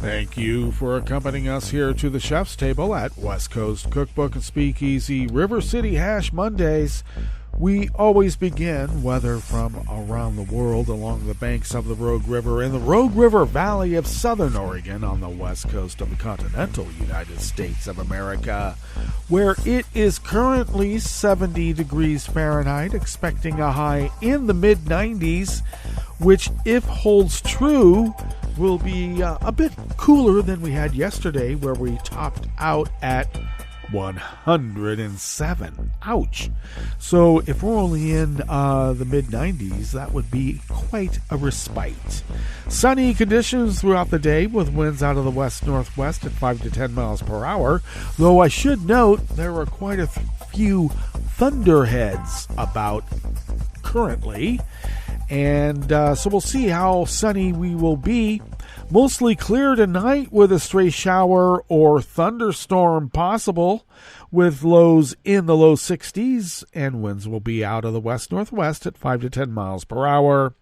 Thank you for accompanying us here to the chef's table at West Coast Cookbook and Speakeasy River City Hash Mondays. We always begin, whether from around the world, along the banks of the Rogue River in the Rogue River Valley of Southern Oregon on the west coast of the continental United States of America, where it is currently 70 degrees Fahrenheit, expecting a high in the mid-90s, which, if holds true, will be a bit cooler than we had yesterday, where we topped out at 107. Ouch. So if we're only in the mid-90s, that would be quite a respite. Sunny conditions throughout the day with winds out of the west-northwest at 5 to 10 miles per hour, though I should note there are quite a few thunderheads about currently. And so we'll see how sunny we will be. Mostly clear tonight with a stray shower or thunderstorm possible, with lows in the low 60s, and winds will be out of the west-northwest at 5 to 10 miles per hour.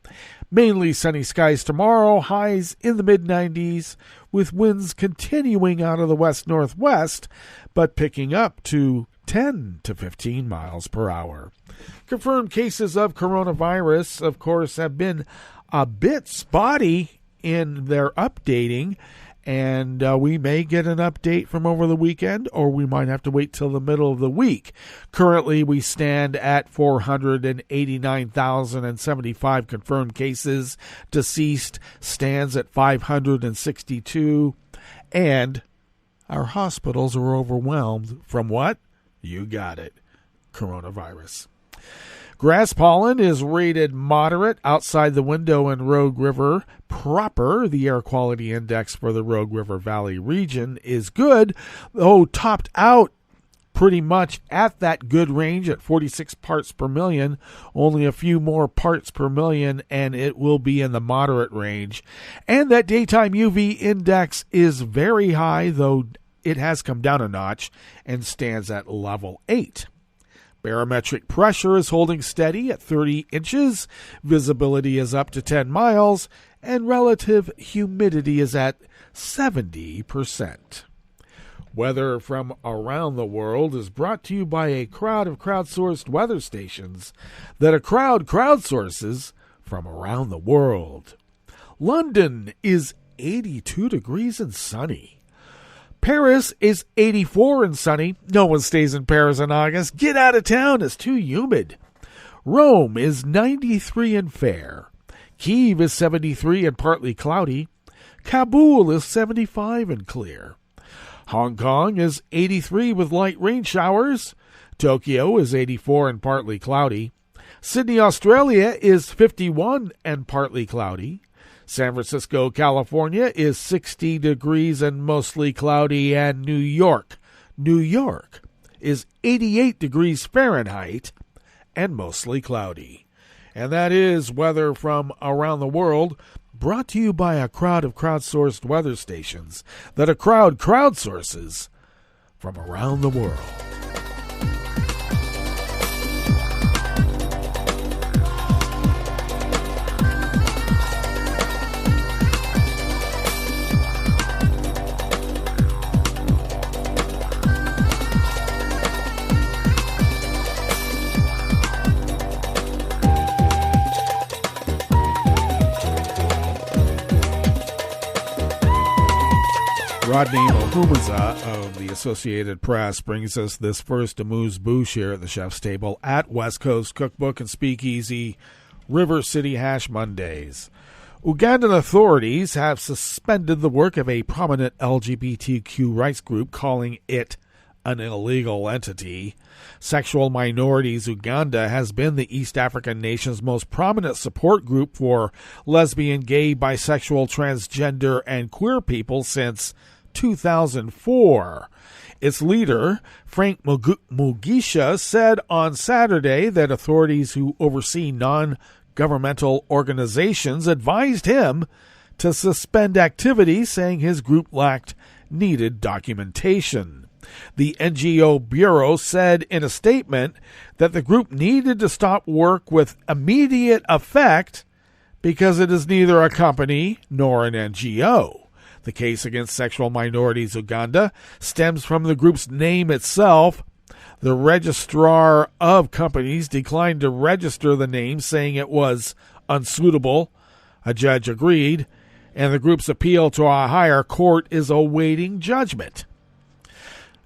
Mainly sunny skies tomorrow, highs in the mid-90s, with winds continuing out of the west-northwest, but picking up to 10 to 15 miles per hour. Confirmed cases of coronavirus, of course, have been a bit spotty in their updating, and we may get an update from over the weekend, or we might have to wait till the middle of the week. Currently, we stand at 489,075 confirmed cases. Deceased stands at 562, and our hospitals are overwhelmed from what? You got it. Coronavirus. Grass pollen is rated moderate outside the window in Rogue River proper. The air quality index for the Rogue River Valley region is good, though topped out pretty much at that good range at 46 parts per million. Only a few more parts per million, and it will be in the moderate range. And that daytime UV index is very high, though it has come down a notch and stands at level 8. Barometric pressure is holding steady at 30 inches, visibility is up to 10 miles, and relative humidity is at 70%. Weather from around the world is brought to you by a crowd of crowdsourced weather stations that a crowd crowdsources from around the world. London is 82 degrees and sunny. Paris is 84 and sunny. No one stays in Paris in August. Get out of town. It's too humid. Rome is 93 and fair. Kyiv is 73 and partly cloudy. Kabul is 75 and clear. Hong Kong is 83 with light rain showers. Tokyo is 84 and partly cloudy. Sydney, Australia is 51 and partly cloudy. San Francisco, California is 60 degrees and mostly cloudy, and New York is 88 degrees Fahrenheit and mostly cloudy. And that is weather from around the world, brought to you by a crowd of crowdsourced weather stations that a crowd crowdsources from around the world. Rodney Mohumaza of the Associated Press brings us this first amuse-bouche here at the Chef's Table at West Coast Cookbook and Speakeasy River City Hash Mondays. Ugandan authorities have suspended the work of a prominent LGBTQ rights group, calling it an illegal entity. Sexual Minorities Uganda has been the East African nation's most prominent support group for lesbian, gay, bisexual, transgender, and queer people since 2004. Its leader, Frank Mugisha, said on Saturday that authorities who oversee non-governmental organizations advised him to suspend activities, saying his group lacked needed documentation. The NGO Bureau said in a statement that the group needed to stop work with immediate effect because it is neither a company nor an NGO. The case against Sexual Minorities Uganda stems from the group's name itself. The registrar of companies declined to register the name, saying it was unsuitable. A judge agreed, and the group's appeal to a higher court is awaiting judgment.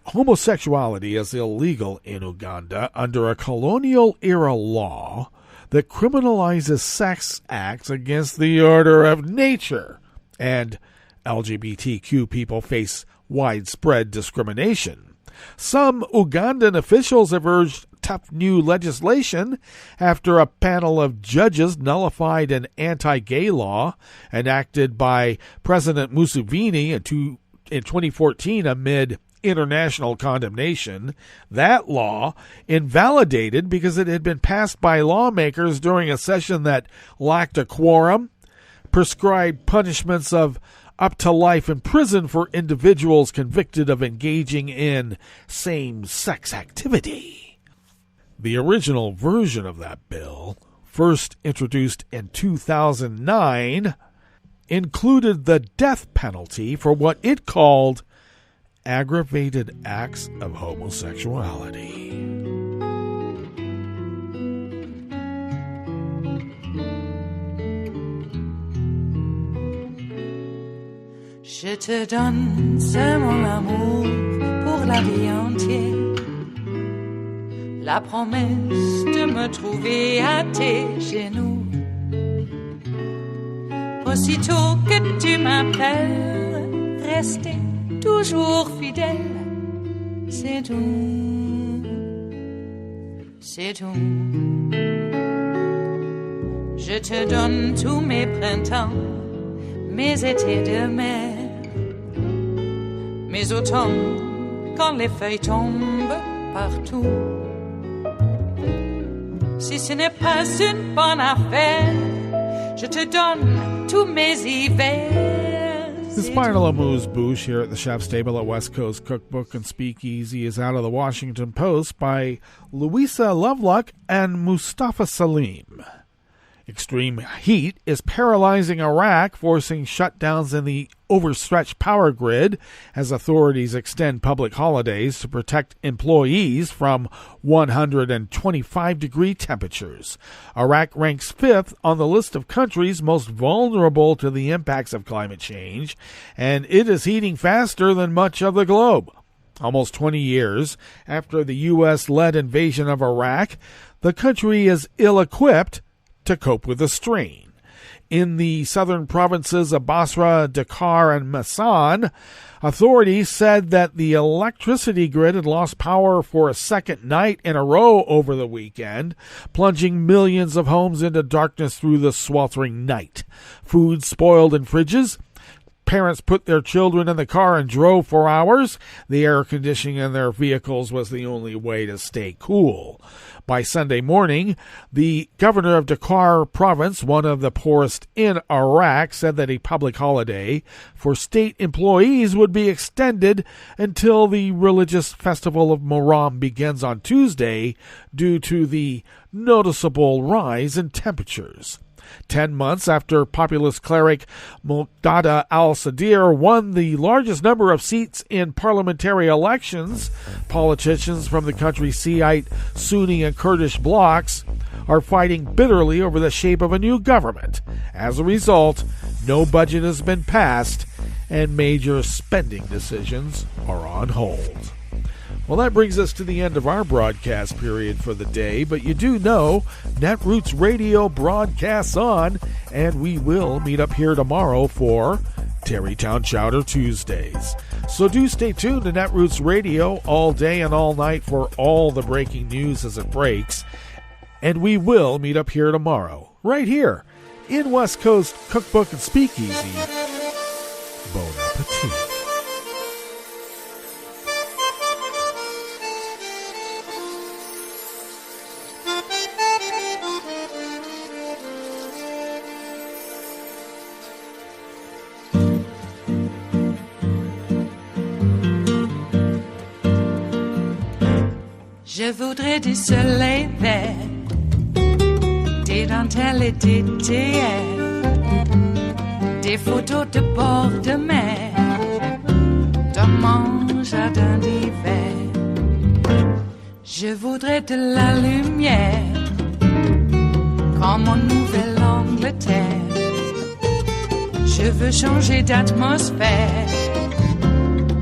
Homosexuality is illegal in Uganda under a colonial-era law that criminalizes sex acts against the order of nature, and LGBTQ people face widespread discrimination. Some Ugandan officials have urged tough new legislation after a panel of judges nullified an anti-gay law enacted by President Museveni in 2014 amid international condemnation. That law, invalidated because it had been passed by lawmakers during a session that lacked a quorum, prescribed punishments of up to life in prison for individuals convicted of engaging in same-sex activity. The original version of that bill, first introduced in 2009, included the death penalty for what it called aggravated acts of homosexuality. Je te donne ce mon amour pour la vie entière, la promesse de me trouver à tes genoux. Aussitôt que tu m'appelles, rester toujours fidèle, c'est tout, c'est tout. Je te donne tous mes printemps, mes étés de mer, mes automnes quand les feuilles tombent partout. Si ce n'est pas une bonne affaire, je te donne tous mes hivers. This final amuse-bouche here at the Chef's Table at West Coast Cookbook and Speakeasy is out of the Washington Post by Louisa Lovelock and Mustafa Salim. Extreme heat is paralyzing Iraq, forcing shutdowns in the overstretched power grid as authorities extend public holidays to protect employees from 125-degree temperatures. Iraq ranks 5th on the list of countries most vulnerable to the impacts of climate change, and it is heating faster than much of the globe. Almost 20 years after the U.S.-led invasion of Iraq, the country is ill-equipped to cope with the strain. In the southern provinces of Basra, Dakar, and Massan, authorities said that the electricity grid had lost power for a second night in a row over the weekend, plunging millions of homes into darkness through the sweltering night. Food spoiled in fridges. Parents put their children in the car and drove for hours. The air conditioning in their vehicles was the only way to stay cool. By Sunday morning, the governor of Dakar province, one of the poorest in Iraq, said that a public holiday for state employees would be extended until the religious festival of Muharram begins on Tuesday due to the noticeable rise in temperatures. 10 months after populist cleric Muqtada al-Sadr won the largest number of seats in parliamentary elections, politicians from the country's Shiite, Sunni, and Kurdish blocs are fighting bitterly over the shape of a new government. As a result, no budget has been passed, and major spending decisions are on hold. Well, that brings us to the end of our broadcast period for the day, but you do know Netroots Radio broadcasts on, and we will meet up here tomorrow for Terrytown Chowder Tuesdays. So do stay tuned to Netroots Radio all day and all night for all the breaking news as it breaks, and we will meet up here tomorrow, right here, in West Coast Cookbook and Speakeasy. Bon appetit. Je voudrais du soleil vert, des dentelles et des théières, des photos de bord de mer, dans mon jardin d'hiver. Je voudrais de la lumière, comme en Nouvelle-Angleterre. Je veux changer d'atmosphère,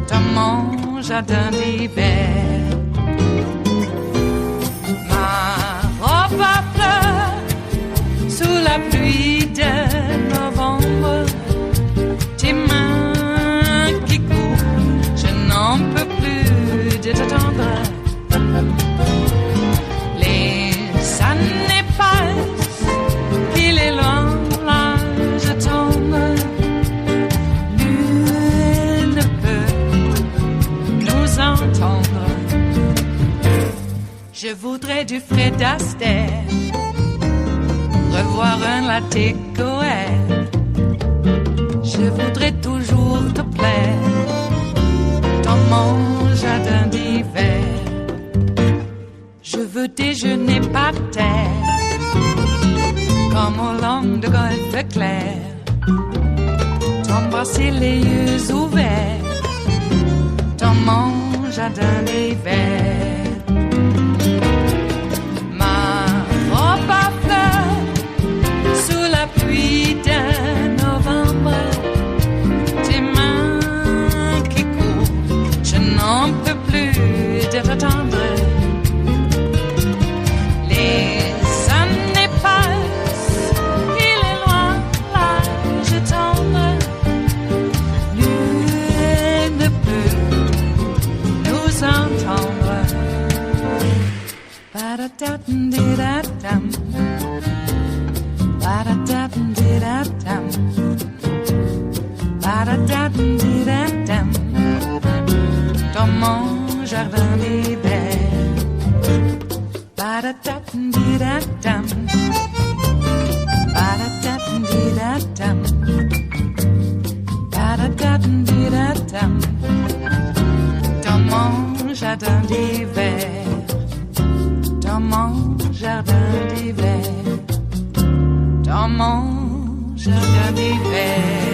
dans mon jardin d'hiver. Robe à fleurs, sous la pluie de novembre, tes mains qui courent, je n'en peux plus de t'attendre. Les années passent, qu'il est loin, là je tombe. Nul ne peut nous entendre. Je voudrais du Fred Astaire, revoir un latte Goël. Je voudrais toujours te plaire, dans mon jardin d'hiver. Je veux déjeuner par terre, comme au long de golfe clair. T'embrasser les yeux ouverts, dans mon jardin d'hiver. Pluie de novembre, tes mains qui courent, je n'en peux plus de t'attendre. Les années passent, il est loin, là je tombe. Nul ne peut nous entendre. Ba-da-da-dum-di-da-dum. Ba-da-da-dum-di-da-dum. Ba-da-da-dum-di-da-dum. Dans mon jardin d'hiver. Ba-da-da-dum-di-da-dum. Ba-da-da-dum-di-da-dum. Ba-da-da-dum-di-da-dum. Dans mon jardin d'hiver. Dans mon jardin d'hiver. Dans mon jardin d'hiver.